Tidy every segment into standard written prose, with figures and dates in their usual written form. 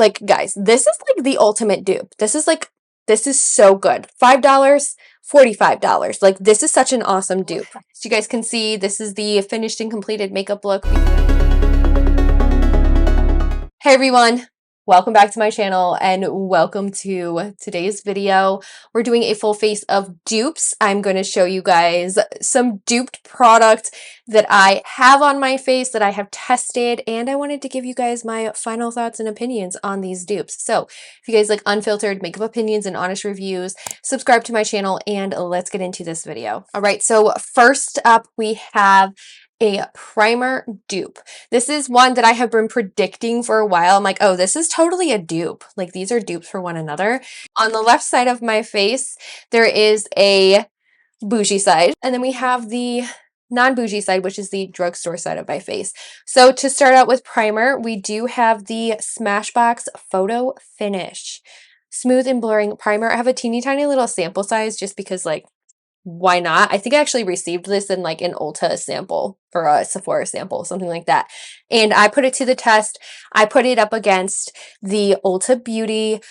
Like, guys, this is like the ultimate dupe. This is so good. $5, $45. Like, this is such an awesome dupe. So you guys can see, this is the finished and completed makeup look. Hey everyone, welcome back to my channel and welcome to today's video. We're doing a full face of dupes. I'm going to show you guys some duped products that I have on my face that I have tested, and I wanted to give you guys my final thoughts and opinions on these dupes. So if you guys like unfiltered makeup opinions and honest reviews, subscribe to my channel and let's get into this video. All right, so first up we have a primer dupe. This is one that I have been predicting for a while. I'm like, oh, this is totally a dupe. Like, these are dupes for one another. On the left side of my face, there is a bougie side, and then we have the non-bougie side, which is the drugstore side of my face. So to start out with primer, we do have the Smashbox Photo Finish Smooth and Blurring Primer. I have a teeny tiny little sample size just because, like, why not? I think I actually received this in like an Ulta sample or a Sephora sample, something like that. And I put it to the test. I put it up against the Ulta Beauty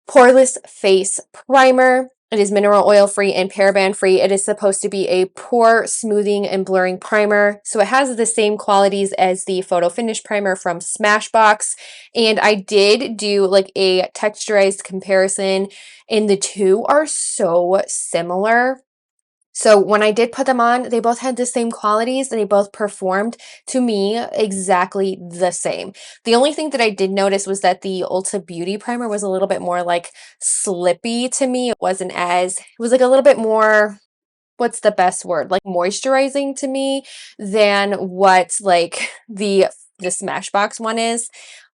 Poreless Face Primer. It is mineral oil free and paraben free. It is supposed to be a pore smoothing and blurring primer. So it has the same qualities as the Photo Finish Primer from Smashbox. And I did do like a texturized comparison, and the two are so similar. So when I did put them on, they both had the same qualities and they both performed to me exactly the same. The only thing that I did notice was that the Ulta Beauty primer was a little bit more like slippy to me. It wasn't as, it was like a little bit more, what's the best word? Like moisturizing to me than what like the Smashbox one is.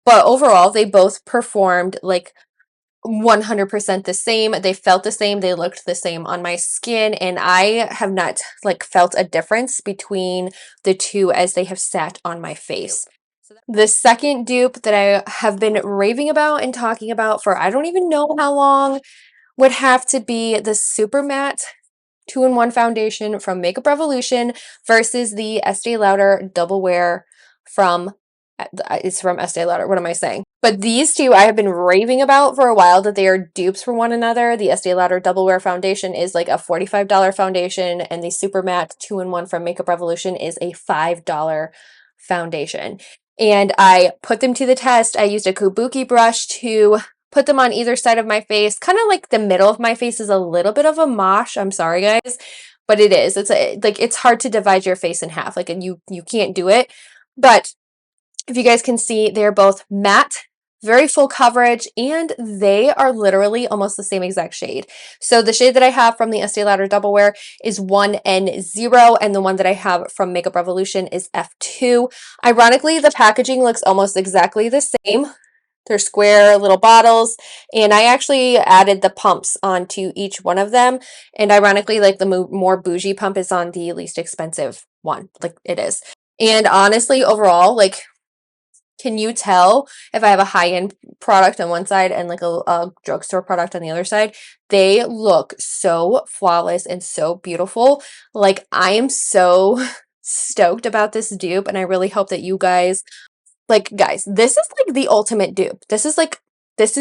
But overall, they both performed like 100% the same. They felt the same. They looked the same on my skin, and I have not like felt a difference between the two as they have sat on my face. The second dupe that I have been raving about and talking about for I don't even know how long would have to be the Super Matte 2-in-1 foundation from Makeup Revolution versus the Estee Lauder Double Wear from it's from Estee Lauder. What am I saying? But these two I have been raving about for a while, that they are dupes for one another. The Estee Lauder Double Wear foundation is like a $45 foundation, and the Super Matte 2-in-1 from Makeup Revolution is a $5 foundation. And I put them to the test. I used a kabuki brush to put them on either side of my face. Kind of like the middle of my face is a little bit of a mosh. I'm sorry, guys, but it is. It's like it's hard to divide your face in half. Like, and you can't do it. But if you guys can see, they're both matte, very full coverage, and they are literally almost the same exact shade. So the shade that I have from the Estee Lauder Double Wear is 1N0, and the one that I have from Makeup Revolution is F2. Ironically, the packaging looks almost exactly the same. They're square little bottles, and I actually added the pumps onto each one of them. And ironically, like the more bougie pump is on the least expensive one, like it is. And honestly, overall, like, can you tell if I have a high-end product on one side and like a drugstore product on the other side? They look so flawless and so beautiful. Like, I am so stoked about this dupe, and I really hope that you guys, like, guys, this is like the ultimate dupe. This is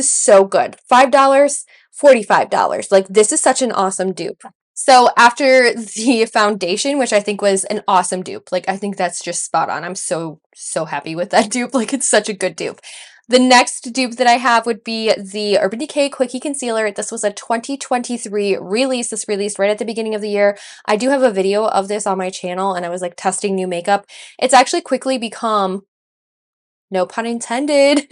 so good. $5, $45. Like, this is such an awesome dupe. So after the foundation, which I think was an awesome dupe, like, I think that's just spot on. I'm so happy with that dupe. Like, it's such a good dupe. The next dupe that I have would be the Urban Decay Quickie Concealer. This was a 2023 release. This released right at the beginning of the year. I do have a video of this on my channel, and I was like testing new makeup. It's actually quickly become, no pun intended,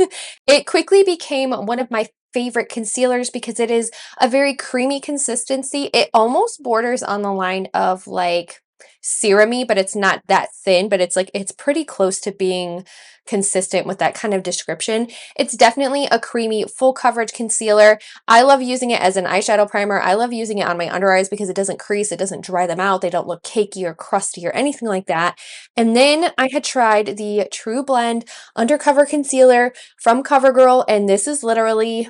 it quickly became one of my favorite concealers because it is a very creamy consistency. It almost borders on the line of like serum-y, but it's not that thin, but it's like, it's pretty close to being consistent with that kind of description. It's definitely a creamy, full coverage concealer. I love using it as an eyeshadow primer. I love using it on my under eyes because it doesn't crease, it doesn't dry them out, they don't look cakey or crusty or anything like that. And then I had tried the True Blend Undercover Concealer from CoverGirl, and this is literally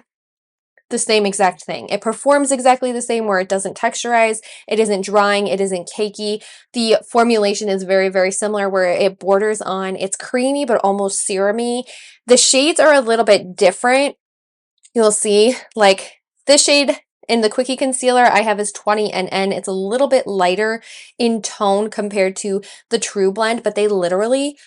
the same exact thing. It performs exactly the same, where it doesn't texturize, it isn't drying, it isn't cakey. The formulation is very, very similar, where it borders on, it's creamy but almost serum-y. The shades are a little bit different. you'll see like this shade in the Quickie concealer I have is 20 NN. It's a little bit lighter in tone compared to the True Blend, but they literally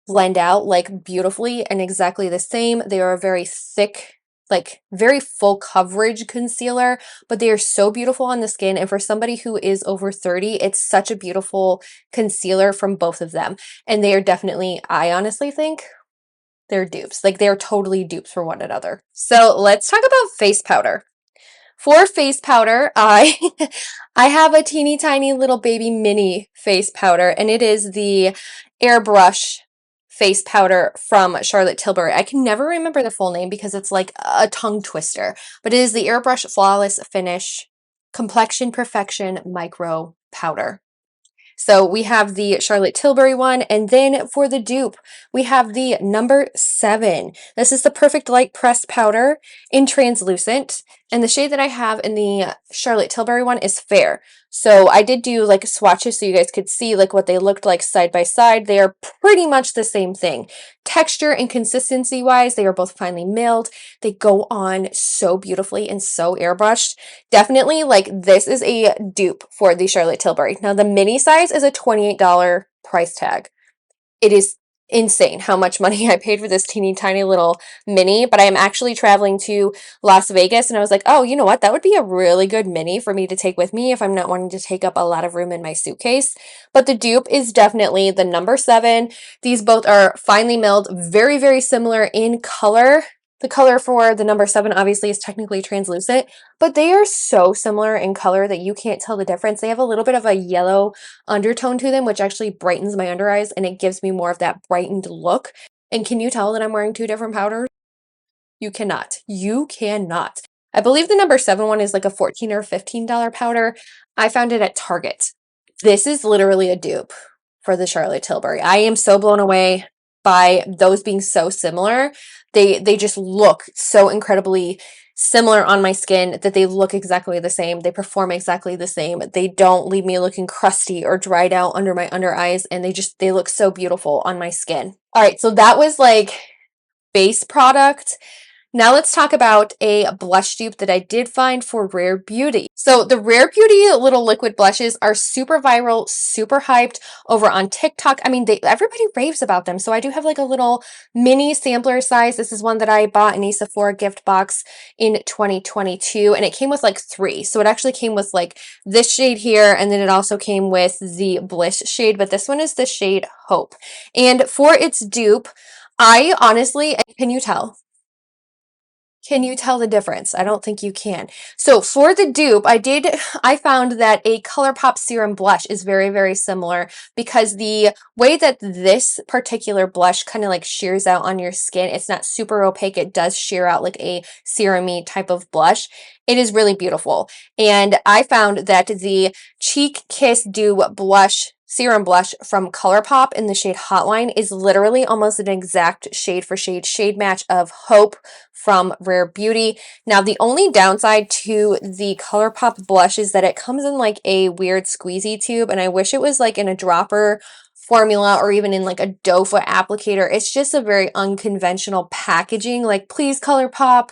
blend out like beautifully and exactly the same. They are a very thick, like very full coverage concealer, but they are so beautiful on the skin. And for somebody who is over 30, it's such a beautiful concealer from both of them. And they are definitely, I honestly think, they're dupes. Like they are totally dupes for one another. So let's talk about face powder. For face powder, I I have a teeny tiny little baby mini face powder, and it is the Airbrush face powder from Charlotte Tilbury. I can never remember the full name because it's like a tongue twister, but it is the Airbrush Flawless Finish Complexion Perfection Micro Powder. So we have the Charlotte Tilbury one, and then for the dupe, we have the number 7. This is the Perfect Light Pressed Powder in translucent, and the shade that I have in the Charlotte Tilbury one is fair. So I did do like swatches so you guys could see like what they looked like side by side. They are pretty much the same thing. Texture and consistency wise, they are both finely milled. They go on so beautifully and so airbrushed. Definitely, like, this is a dupe for the Charlotte Tilbury. Now, the mini size is a $28 price tag. It is insane how much money I paid for this teeny tiny little mini, but I am actually traveling to Las Vegas, and I was like, oh, you know what? That would be a really good mini for me to take with me if I'm not wanting to take up a lot of room in my suitcase. But the dupe is definitely the number 7. These both are finely milled, very, very similar in color. The color for the number 7 obviously is technically translucent, but they are so similar in color that you can't tell the difference. They have a little bit of a yellow undertone to them, which actually brightens my under eyes and it gives me more of that brightened look. And can you tell that I'm wearing 2 different powders? You cannot. You cannot. I believe the number 7 one is like a $14 or $15 powder. I found it at Target. This is literally a dupe for the Charlotte Tilbury. I am so blown away by those being so similar. They just look so incredibly similar on my skin that they look exactly the same. They perform exactly the same. They don't leave me looking crusty or dried out under my under eyes, and they look so beautiful on my skin. All right, so that was like base product. Now let's talk about a blush dupe that I did find for Rare Beauty. So the Rare Beauty little liquid blushes are super viral, super hyped over on TikTok. I mean, everybody raves about them. So I do have like a little mini sampler size. This is one that I bought in a Sephora gift box in 2022, and it came with like 3. So it actually came with like this shade here, and then it also came with the Bliss shade, but this one is the shade Hope. And for its dupe, I honestly, can you tell? Can you tell the difference? I don't think you can. So for the dupe, I found that a ColourPop Serum Blush is very, very similar because the way that this particular blush kind of like shears out on your skin, it's not super opaque. It does shear out like a serum-y type of blush. It is really beautiful. And I found that the Cheek Kiss Dew Blush Serum Blush from ColourPop in the shade Hotline is literally almost an exact shade for shade match of Hope from Rare Beauty. Now, the only downside to the ColourPop blush is that it comes in like a weird squeezy tube, and I wish it was like in a dropper formula or even in like a doe foot applicator. It's just a very unconventional packaging. Like, please, ColourPop,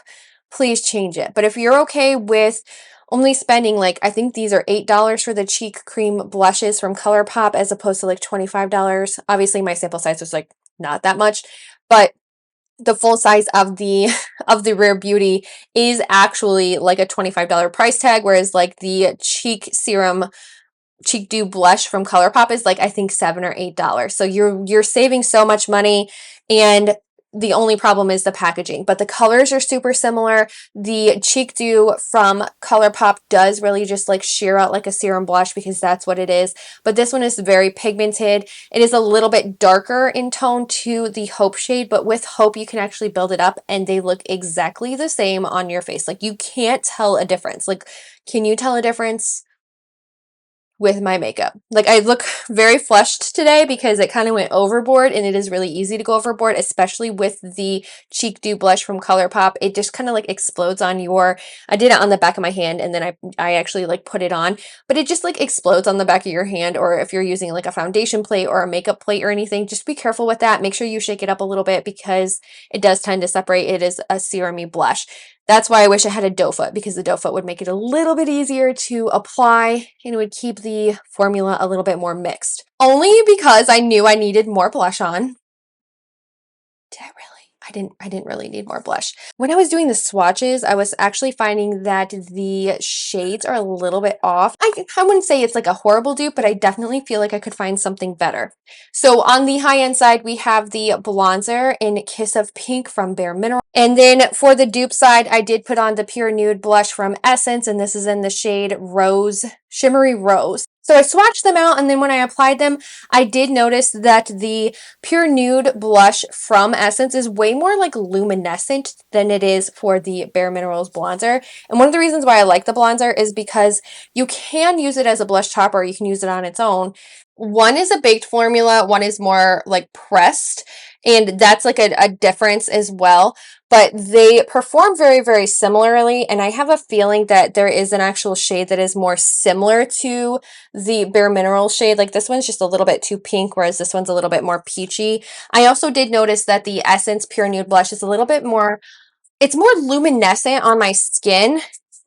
please change it. But if you're okay with only spending like, I think these are $8 for the cheek cream blushes from ColourPop as opposed to like $25. Obviously my sample size was like not that much, but the full size of the Rare Beauty is actually like a $25 price tag, whereas like the cheek dew blush from ColourPop is like I think $7 or $8. So you're saving so much money, and the only problem is the packaging, but the colors are super similar. The Cheek Dew from ColourPop does really just like sheer out like a serum blush because that's what it is, but this one is very pigmented. It is a little bit darker in tone to the Hope shade, but with Hope you can actually build it up and they look exactly the same on your face. Like, you can't tell a difference. Like, can you tell a difference with my makeup? Like, I look very flushed today because it kind of went overboard, and it is really easy to go overboard, especially with the Cheek Dew blush from ColourPop. It just kind of like explodes on I did it on the back of my hand, and then I actually like put it on, but it just like explodes on the back of your hand. Or if you're using like a foundation plate or a makeup plate or anything, just be careful with that. Make sure you shake it up a little bit because it does tend to separate. It is a serum-y blush. That's why I wish I had a doe foot, because the doe foot would make it a little bit easier to apply and it would keep the formula a little bit more mixed. Only because I knew I needed more blush on. Did I really? I didn't really need more blush. When I was doing the swatches, I was actually finding that the shades are a little bit off. I wouldn't say it's like a horrible dupe, but I definitely feel like I could find something better. So on the high-end side, we have the bronzer in Kiss of Pink from Bare Minerals. And then for the dupe side, I did put on the Pure Nude blush from Essence, and this is in the shade Rose, Shimmery Rose. So I swatched them out, and then when I applied them, I did notice that the Pure Nude blush from Essence is way more like luminescent than it is for the Bare Minerals bronzer. And one of the reasons why I like the bronzer is because you can use it as a blush topper, or you can use it on its own. One is a baked formula, one is more like pressed, and that's like a difference as well. But they perform very, very similarly, and I have a feeling that there is an actual shade that is more similar to the Bare Minerals shade. Like this one's just a little bit too pink, whereas this one's a little bit more peachy. I also did notice that the Essence Pure Nude blush is a little bit more, it's more luminescent on my skin,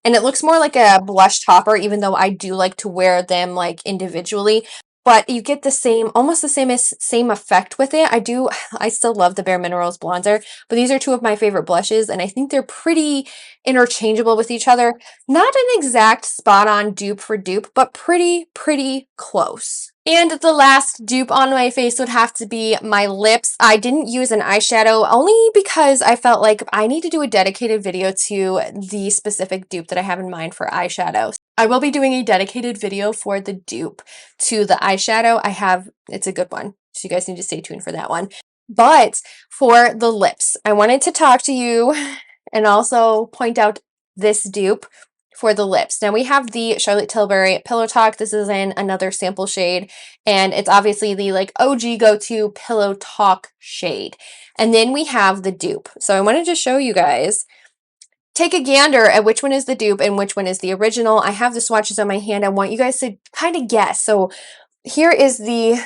and it looks more like a blush topper, even though I do like to wear them like individually. But you get the same, almost the same effect with it. I still love the Bare Minerals bronzer, but these are two of my favorite blushes, and I think they're pretty interchangeable with each other. Not an exact spot-on dupe for dupe, but pretty close. And the last dupe on my face would have to be my lips. I didn't use an eyeshadow only because I felt like I need to do a dedicated video to the specific dupe that I have in mind for eyeshadow. I will be doing a dedicated video for the dupe to the eyeshadow. It's a good one, so you guys need to stay tuned for that one. But for the lips, I wanted to talk to you and also point out this dupe for the lips. Now we have the Charlotte Tilbury Pillow Talk. This is in another sample shade, and it's obviously the like OG go-to Pillow Talk shade. And then we have the dupe. So I wanted to show you guys, take a gander at which one is the dupe and which one is the original. I have the swatches on my hand. I want you guys to kind of guess. So here is the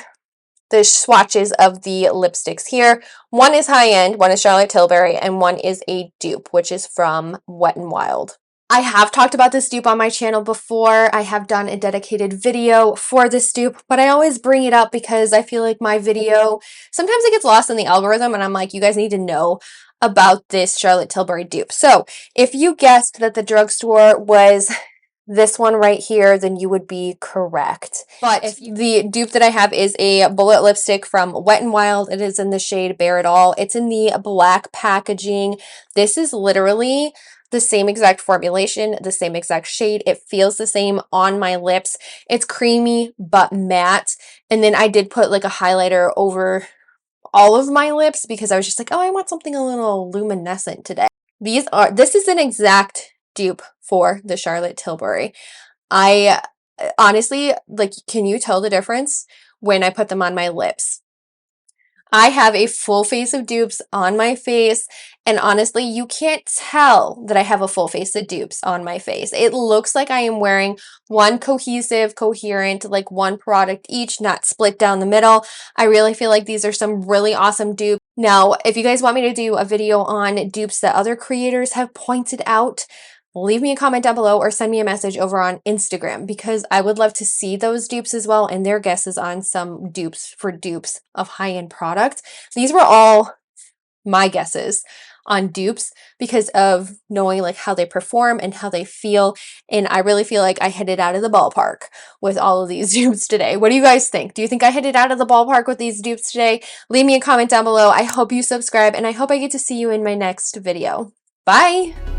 swatches of the lipsticks here. One is high-end, one is Charlotte Tilbury, and one is a dupe, which is from Wet n Wild. I have talked about this dupe on my channel before. I have done a dedicated video for this dupe, but I always bring it up because I feel like my video, sometimes it gets lost in the algorithm, and I'm like, you guys need to know about this Charlotte Tilbury dupe. So if you guessed that the drugstore was this one right here, then you would be correct. But the dupe that I have is a bullet lipstick from Wet n Wild. It is in the shade Bare It All. It's in the black packaging. This is literally the same exact formulation, the same exact shade. It feels the same on my lips. It's creamy but matte. And then I did put like a highlighter over all of my lips because I was just like, oh, I want something a little luminescent today. This is an exact dupe for the Charlotte Tilbury. I honestly, like, can you tell the difference when I put them on my lips? I have a full face of dupes on my face, and honestly, you can't tell that I have a full face of dupes on my face. It looks like I am wearing one cohesive, coherent, like one product each, not split down the middle. I really feel like these are some really awesome dupes. Now, if you guys want me to do a video on dupes that other creators have pointed out, leave me a comment down below or send me a message over on Instagram, because I would love to see those dupes as well and their guesses on some dupes for dupes of high-end products. These were all my guesses on dupes because of knowing like how they perform and how they feel, and I really feel like I hit it out of the ballpark with all of these dupes today. What do you guys think? Do you think I hit it out of the ballpark with these dupes today? Leave me a comment down below. I hope you subscribe, and I hope I get to see you in my next video. Bye!